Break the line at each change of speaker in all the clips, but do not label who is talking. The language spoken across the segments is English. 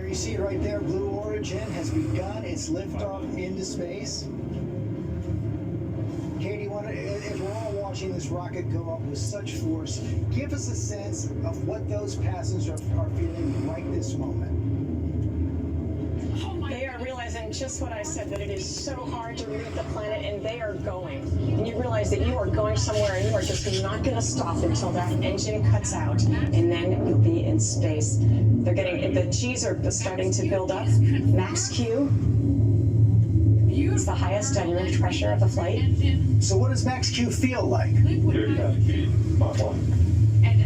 There you see it right there. Blue Origin has begun its liftoff into space. Katie, as we're all watching this rocket go up with such force, give us a sense of what those passengers are feeling right this moment.
They are realizing just what I said, that it is so hard to leave the planet, and they are going. And you realize that you are going somewhere, and you are just not going to stop until that engine cuts out, and then you'll be in space. They're getting, the G's are starting to build up. Max Q is the highest dynamic pressure of the flight.
So what does Max Q feel like?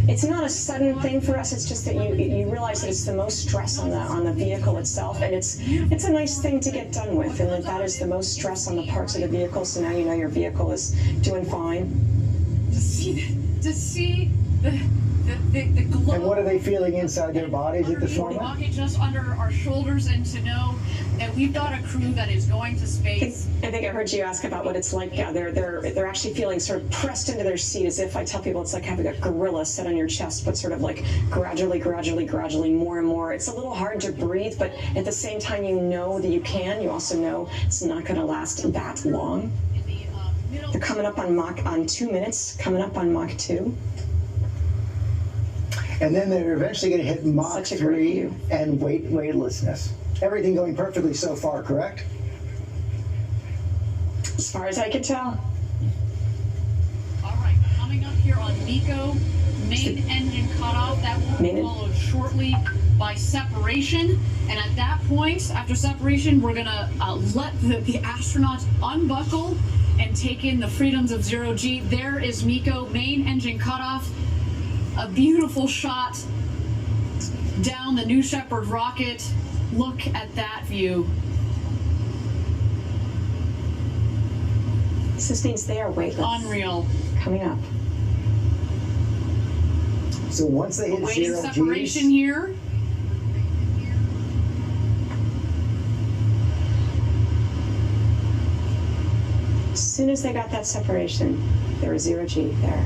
It's not a sudden thing for us. It's just that you realize that it's the most stress on the vehicle itself, and it's a nice thing to get done with, and that is the most stress on the parts of the vehicle. So now you know your vehicle is doing fine.
To see the glow.
And what are they feeling inside their bodies at this moment?
Rocket just under our shoulders, and to know that we've got a crew that is going to space.
I think I heard you ask about what it's like. Yeah, they're actually feeling sort of pressed into their seat, as if I tell people it's like having a gorilla set on your chest, but sort of like gradually, more and more. It's a little hard to breathe, but at the same time, you know that you can. You also know it's not going to last that long. They're coming up on 2 minutes, coming up on Mach 2.
And then they're eventually going to hit Mach 3 and weightlessness. Everything going perfectly so far, correct?
As far as I can tell.
All right, coming up here on MECO, main engine cutoff. That will be followed shortly by separation. And at that point, after separation, we're going to let the astronauts unbuckle and take in the freedoms of zero G. There is MECO, main engine cutoff. A beautiful shot down the New Shepard rocket. Look at that view.
This means they are weightless.
Unreal.
Coming up.
So once they hit
Awaiting
zero
separation
Gs,
here.
As soon as they got that separation, there was zero G there.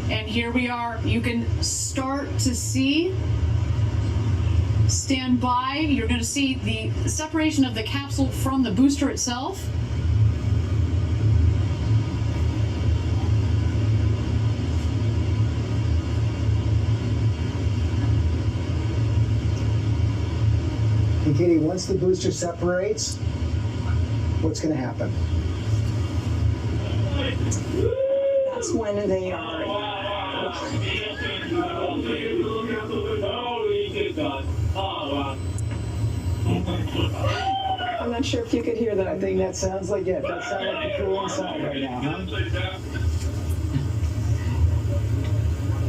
And here we are. You can start to see. Stand by. You're going to see the separation of the capsule from the booster itself.
and Katie, once the booster separates, what's going to happen?
That's when they are. I'm not sure if you could hear that.
I think that sounds like it. That sounds like the crew inside right now, huh?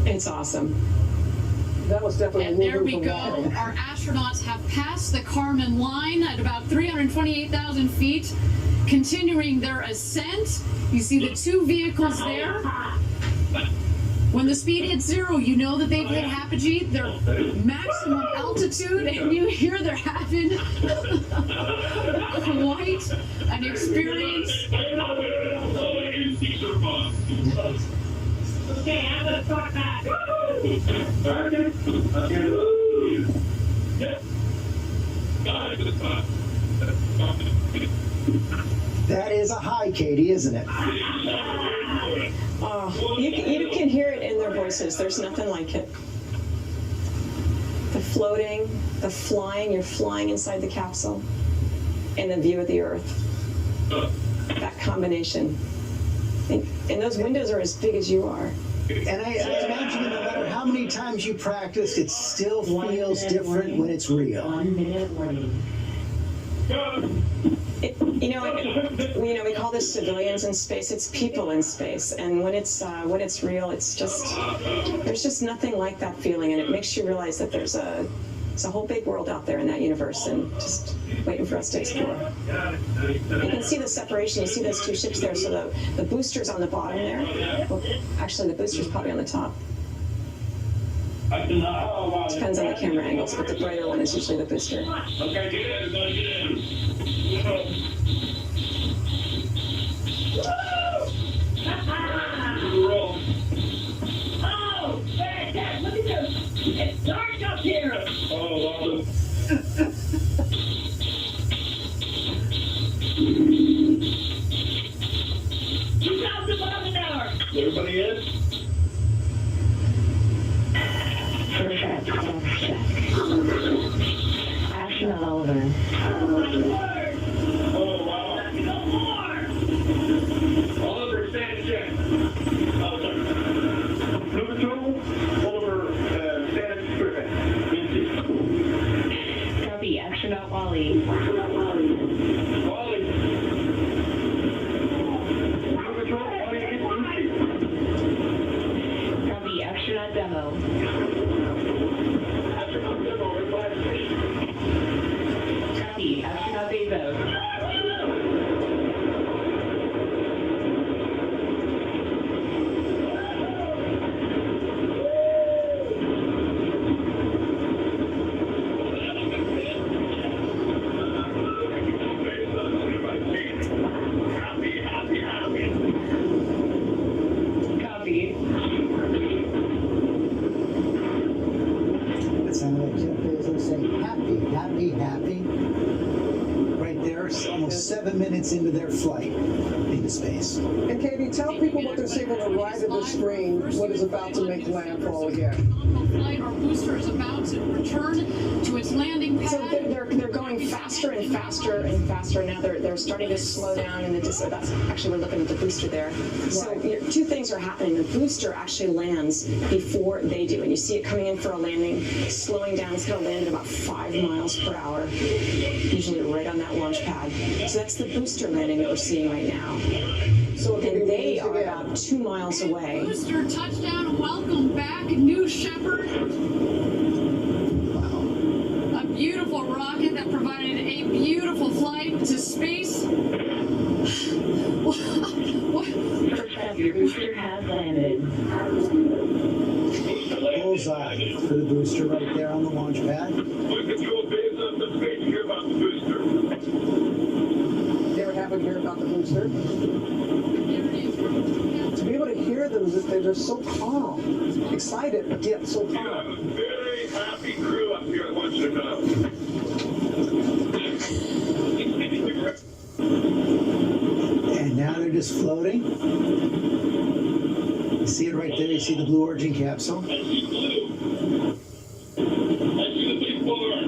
It's awesome.
That was definitely.
And there we go. Our astronauts have passed the Kármán line at about 328,000 feet, continuing their ascent. You see the two vehicles there. When the speed hits zero, you know that they've hit apogee, their maximum altitude, and you hear they're having quite an experience.
Okay, I'm gonna start back.
That is a high, Katie, isn't it?
Oh, you can hear it in their voices. There's nothing like it. The floating, the flying, you're flying inside the capsule, and the view of the Earth. That combination. And those windows are as big as you are.
And I imagine no matter how many times you practiced, it still feels different when it's real.
1 minute warning.
We call this civilians in space. It's people in space, and when it's real, there's just nothing like that feeling, and it makes you realize that there's a whole big world out there in that universe, and just waiting for us to explore. You can see the separation. You see those two ships there. So the booster's on the bottom there. Well, actually, the booster's probably on the top. Depends on the camera angles, but the brighter one is usually the booster.
Okay, get in, get in. Oh, fantastic. Look at this. It's dark up here. Oh, awesome. 2,000 miles an hour. Everybody in?
Perfect. Action on Oliver.
Oh, wow. Let's go more. Oliver, stand check. Oh, sorry. Number 2, Oliver, stand perfect. Easy.
Copy. Action on Wally.
Wally. Number 2, Wally, easy.
Copy. Action on Demo.
After I'm demo, reply to me.
Copy. Action on Bezos. Copy.
It sounded like Jeff Bezos saying, happy, happy, happy. Right there, almost 7 minutes into their flight into space.
And Katie, tell people what they're seeing on the right of the screen, what is about to make landfall again.
Flight, our booster is about to return to its landing pad.
So they're going faster and faster and faster. Now they're starting to slow down, and that's actually we're looking at the booster there. So two things are happening. The booster actually lands before they do, and you see it coming in for a landing, slowing down. It's going to land at about 5 miles per hour, usually right on that launch pad. So that's the booster landing that we're seeing right now.
So
And they are about 2 miles away.
Booster touchdown, welcome back, New Shepard. A beautiful rocket that provided a beautiful flight to space.
Perfect. Your booster has landed.
Bullseye for the booster right there on the launch pad.
Look at your Bezos, let's wait to hear about the booster.
You ever happen to hear about the booster? To be able to hear them, they're just so calm, excited, but yet so
You have
calm.
a very happy crew up here, I want you to know.
And now they're just floating. You see it right there. You see the Blue Origin capsule.
I see blue. I see the big barn.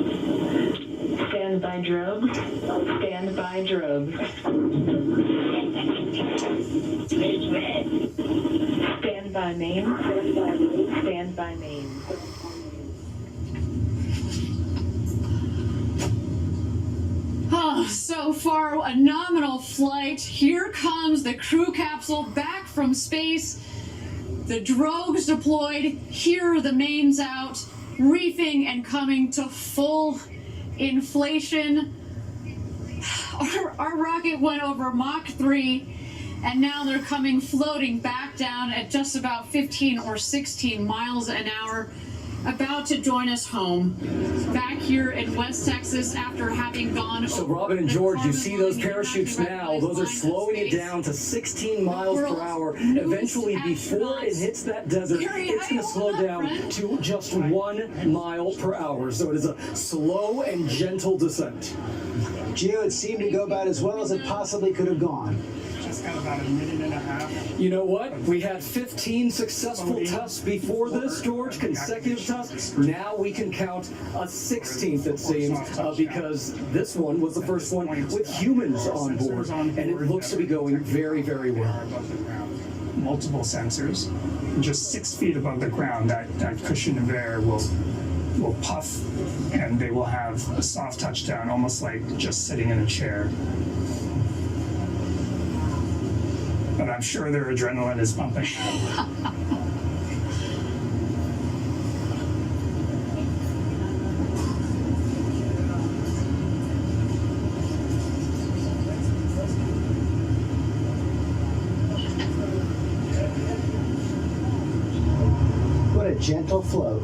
Stand by drogue. Stand by drogue.
Hey, Rob.
Stand by main. Stand by main.
So far, a nominal flight. Here comes the crew capsule back from space. The drogues deployed. Here are the mains out, reefing and coming to full inflation. Our rocket went over Mach 3, and now they're coming floating back down at just about 15 or 16 miles an hour, about to join us home back here in West Texas after having gone
So
over
Robin and
the
George, you
carbon
see those
line
parachutes
and
now. Those are
line of
slowing it
space.
down to 16 miles per hour. Eventually, before it hits that desert, it's going to slow down to just 1 mile per hour. So it is a slow and gentle descent.
Gio, it seemed to go about as well as it possibly could have gone.
Just got about a minute and a half.
You know what? We had 15 successful tests before this, George, consecutive tests. Now we can count a 16th, it seems, because this one was the first one with humans on board, and it looks to be going very, very well.
Multiple sensors, just 6 feet above the ground. That cushion of air will puff, and they will have a soft touchdown, almost like just sitting in a chair. But I'm sure their adrenaline is pumping.
What a gentle float.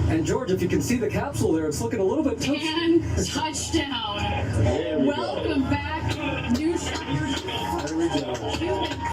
And George, if you can see the capsule there, it's looking a little bit touched.
And touchdown. Welcome back, New Shepard.
There we go.